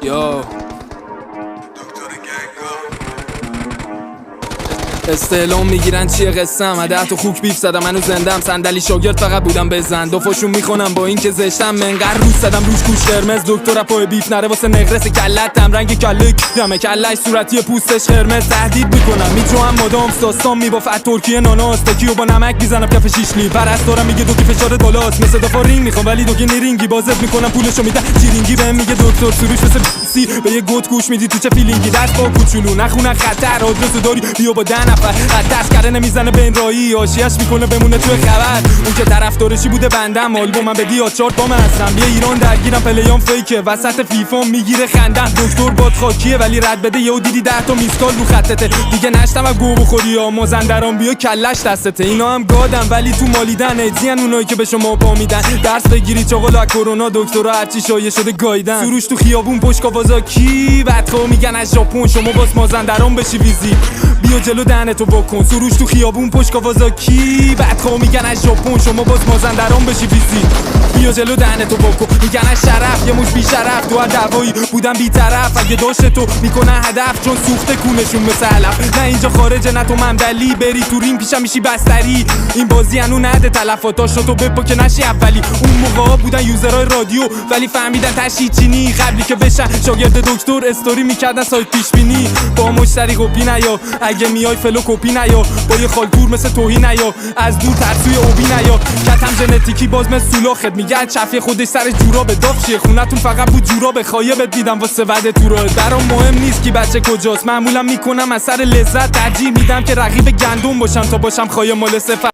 یا استعلام میگیرن چیه قسم؟ هده تو خوک بیف زدم منو زندم، صندلی شاگرد فقط بودم بزن دفاشون میخونم با این که زشتم، منقر روز زدم روش گوش قرمز، دکتر پای بیف نره واسه نقرس کلتم، رنگ کله دمه کلش صورتی پوستش قرمز، تهدید میکنم میجوام مدام داستان میبافت ترکیه ناناس، تکیو با نمک میزنم کف شیشلی، پرستارم میگه دو که فشارت بالاست، مثل دفا رینگ میخوام ولی دو که نیرینگی بازت میکنم پولشو میدم چیرینگی، بهم میگه دکتر سروش مثل سی به یه گوت گوش میدی تو چه فیلینگی، دست با کوچولو نخونه خطر آدرسو داری بیا با 10 نفر دست کرده نمیزنه به این راهی، آشیش میکنه بمونه توی خبر، اون که طرفدارشی بوده بندم آلبومم بدی یا چارت با من هستم، بیا ایران درگیرم پلیام فیکه وسط فیفا میگیره خندم، دکتر باد خاکیه ولی رد بده یهو دیدی 10 تا میسکال رو خطته، دیگه نشتم از گو بخوری یا مازندران بیا کلش دستته، اینا هم گادن ولی تو مالیدن ادزین اونایی که به شما پا میدن، درس بگیری چاقال از کرونا دکترا هرچی شایع شده گایدن، سروش تو خیابون پشت کاوازاکی بعدخو میگن از ژاپن شما باز مازندران بشی ویزی، بیا جلو دهنتو بکن سروش تو خیابون پشت کاوازاکی بعدخو میگن از ژاپن شما باز مازندران بشی ویزی، بیا جلو دهنتو بکن میگن از شرف یه مش بی شرف تو هر دعوایی بودم بی طرف، اگه داشت تو میکنه هدف چون سوخته کونشون مثل علف، نه اینجا خارجه نه تو ممدلی بری تو ریم پیشم میشی بستری، این بازی هنو نده تلفاتاشو تو بپا که نشی اولی، اون موقعا بودن یوزرهای رادیو ولی فهمیدن تشی چینی، قبلی که بشن شاگرد دکتر استوری میکردن سایت پیش بینی، با مشتری کپی نیا اگه میای فلو کپی نیا، با یه خالکور مثل توهی نیا از دور ترسوی اوبی نیا، کتم ژنتیکی باز مثل سولاخت میگن چفی خودش سر جورا به دافشه، خونتون فقط بود جورا به خایبت دیدم واسه وعده تو راه، برام مهم نیست کی بچه کجاست، معمولا میکنم از سر لذت ترجیح میدم که رقیب گندم باشم تا باشم خایه مال صفر.